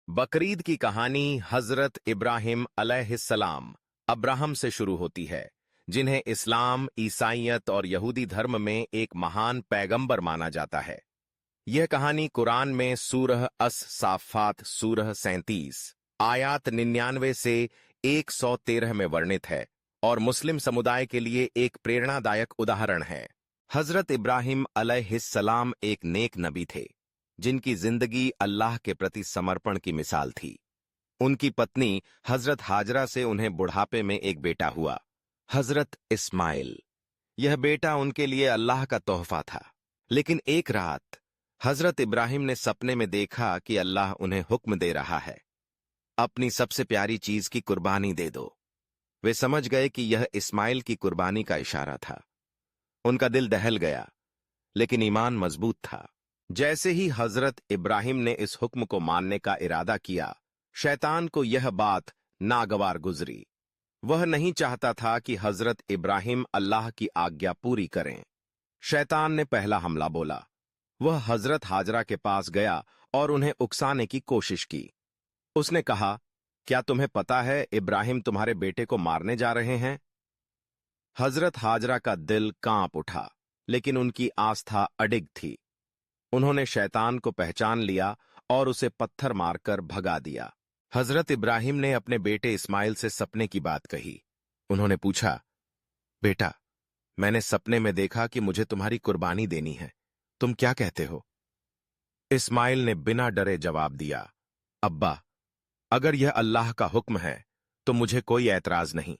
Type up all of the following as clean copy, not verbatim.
बकरीद की कहानी हजरत इब्राहिम अलैहिस्सलाम अब्राहम से शुरू होती है, जिन्हें इस्लाम, ईसाइयत और यहूदी धर्म में एक महान पैगंबर माना जाता है। यह कहानी कुरान में सूरह अस साफ़ात सूरह 37 आयात 99 से 113 में वर्णित है और मुस्लिम समुदाय के लिए एक प्रेरणादायक उदाहरण है। हजरत इब्राहिम अलैहिस्सलाम एक नेक नबी थे, जिनकी जिंदगी अल्लाह के प्रति समर्पण की मिसाल थी। उनकी पत्नी हजरत हाजरा से उन्हें बुढ़ापे में एक बेटा हुआ, हजरत इस्माइल। यह बेटा उनके लिए अल्लाह का तोहफा था। लेकिन एक रात हजरत इब्राहिम ने सपने में देखा कि अल्लाह उन्हें हुक्म दे रहा है, अपनी सबसे प्यारी चीज की कुर्बानी दे दो। वे समझ गए कि यह इस्माइल की कुर्बानी का इशारा था। उनका दिल दहल गया, लेकिन ईमान मजबूत था। जैसे ही हजरत इब्राहिम ने इस हुक्म को मानने का इरादा किया, शैतान को यह बात नागवार गुजरी। वह नहीं चाहता था कि हजरत इब्राहिम अल्लाह की आज्ञा पूरी करें। शैतान ने पहला हमला बोला। वह हजरत हाजरा के पास गया और उन्हें उकसाने की कोशिश की। उसने कहा, क्या तुम्हें पता है इब्राहिम तुम्हारे बेटे को मारने जा रहे हैं? हजरत हाजरा का दिल कांप उठा, लेकिन उनकी आस्था अडिग थी। उन्होंने शैतान को पहचान लिया और उसे पत्थर मारकर भगा दिया। हजरत इब्राहिम ने अपने बेटे इस्माइल से सपने की बात कही। उन्होंने पूछा, बेटा, मैंने सपने में देखा कि मुझे तुम्हारी कुर्बानी देनी है, तुम क्या कहते हो? इस्माइल ने बिना डरे जवाब दिया, अब्बा, अगर यह अल्लाह का हुक्म है तो मुझे कोई ऐतराज नहीं।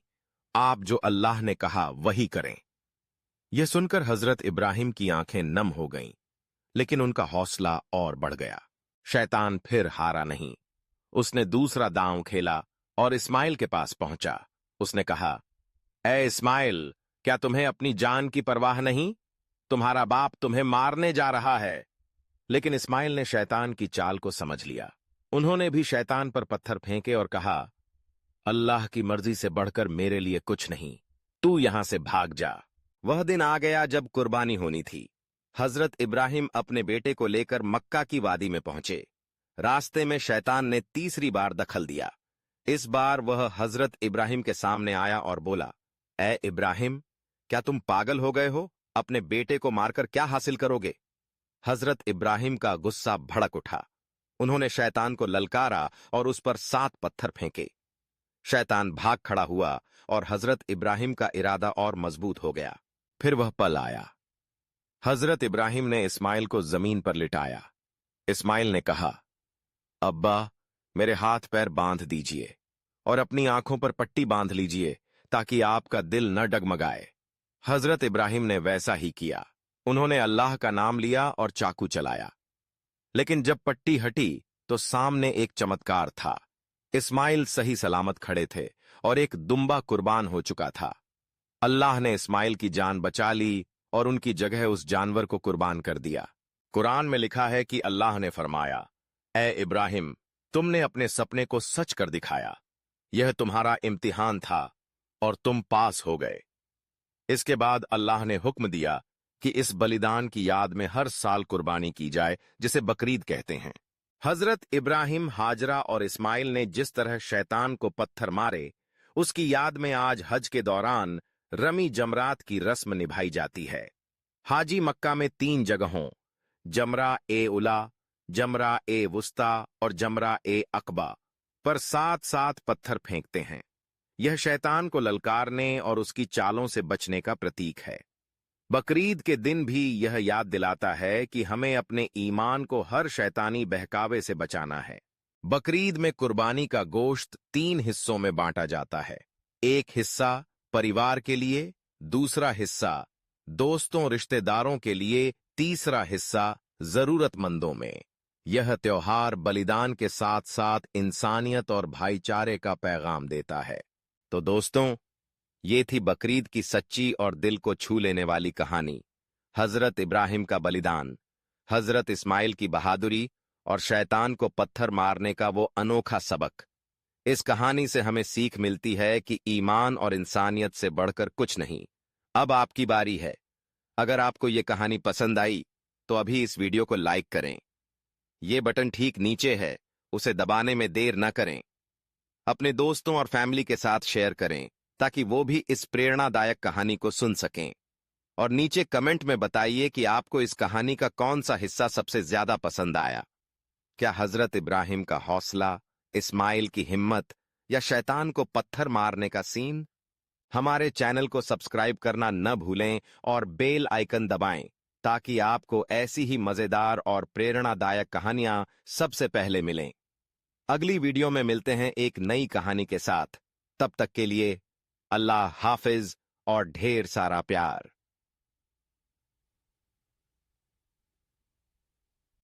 आप जो अल्लाह ने कहा वही करें। यह सुनकर हजरत इब्राहिम की आंखें नम हो गईं, लेकिन उनका हौसला और बढ़ गया। शैतान फिर हारा नहीं। उसने दूसरा दांव खेला और इस्माइल के पास पहुंचा। उसने कहा, ए इस्माइल, क्या तुम्हें अपनी जान की परवाह नहीं? तुम्हारा बाप तुम्हें मारने जा रहा है। लेकिन इस्माइल ने शैतान की चाल को समझ लिया। उन्होंने भी शैतान पर पत्थर फेंके और कहा, अल्लाह की मर्जी से बढ़कर मेरे लिए कुछ नहीं, तू यहां से भाग जा। वह दिन आ गया जब कुर्बानी होनी थी। हजरत इब्राहिम अपने बेटे को लेकर मक्का की वादी में पहुंचे। रास्ते में शैतान ने तीसरी बार दखल दिया। इस बार वह हजरत इब्राहिम के सामने आया और बोला, ए इब्राहिम, क्या तुम पागल हो गए हो? अपने बेटे को मारकर क्या हासिल करोगे? हजरत इब्राहिम का गुस्सा भड़क उठा। उन्होंने शैतान को ललकारा और उस पर 7 पत्थर फेंके। शैतान भाग खड़ा हुआ और हजरत इब्राहिम का इरादा और मजबूत हो गया। फिर वह पल आया। हजरत इब्राहिम ने इस्माइल को जमीन पर लिटाया। इस्माइल ने कहा, अब्बा, मेरे हाथ पैर बांध दीजिए और अपनी आंखों पर पट्टी बांध लीजिए ताकि आपका दिल न डगमगाए। हजरत इब्राहिम ने वैसा ही किया। उन्होंने अल्लाह का नाम लिया और चाकू चलाया। लेकिन जब पट्टी हटी तो सामने एक चमत्कार था। इस्माइल सही सलामत खड़े थे और एक दुम्बा कुर्बान हो चुका था। अल्लाह ने इस्माइल की जान बचा ली और उनकी जगह उस जानवर को कुर्बान कर दिया। कुरान में लिखा है कि अल्लाह ने फरमाया, ए इब्राहिम, तुमने अपने सपने को सच कर दिखाया। यह तुम्हारा इम्तिहान था और तुम पास हो गए। इसके बाद अल्लाह ने हुक्म दिया कि इस बलिदान की याद में हर साल कुर्बानी की जाए, जिसे बकरीद कहते हैं। हजरत इब्राहिम, हाजरा और इस्माइल ने जिस तरह शैतान को पत्थर मारे, उसकी याद में आज हज के दौरान रमी जमरात की रस्म निभाई जाती है। हाजी मक्का में 3 जगहों, जमरा ए उला, जमरा ए वुस्ता और जमरा ए अकबा पर 7-7 पत्थर फेंकते हैं। यह शैतान को ललकारने और उसकी चालों से बचने का प्रतीक है। बकरीद के दिन भी यह याद दिलाता है कि हमें अपने ईमान को हर शैतानी बहकावे से बचाना है। बकरीद में कुर्बानी का गोश्त 3 हिस्सों में बांटा जाता है। एक हिस्सा परिवार के लिए, दूसरा हिस्सा दोस्तों रिश्तेदारों के लिए, तीसरा हिस्सा जरूरतमंदों में। यह त्योहार बलिदान के साथ साथ इंसानियत और भाईचारे का पैगाम देता है। तो दोस्तों, ये थी बकरीद की सच्ची और दिल को छू लेने वाली कहानी। हजरत इब्राहिम का बलिदान, हजरत इस्माइल की बहादुरी और शैतान को पत्थर मारने का वो अनोखा सबक। इस कहानी से हमें सीख मिलती है कि ईमान और इंसानियत से बढ़कर कुछ नहीं। अब आपकी बारी है। अगर आपको ये कहानी पसंद आई तो अभी इस वीडियो को लाइक करें। ये बटन ठीक नीचे है उसे दबाने में देर न करें। अपने दोस्तों और फैमिली के साथ शेयर करें ताकि वो भी इस प्रेरणादायक कहानी को सुन सकें। और नीचे कमेंट में बताइए कि आपको इस कहानी का कौन सा हिस्सा सबसे ज्यादा पसंद आया। क्या हजरत इब्राहिम का हौसला, इस्माइल की हिम्मत या शैतान को पत्थर मारने का सीन? हमारे चैनल को सब्सक्राइब करना न भूलें और बेल आइकन दबाएं ताकि आपको ऐसी ही मजेदार और प्रेरणादायक कहानियां सबसे पहले मिलें। अगली वीडियो में मिलते हैं एक नई कहानी के साथ। तब तक के लिए अल्लाह हाफिज और ढेर सारा प्यार।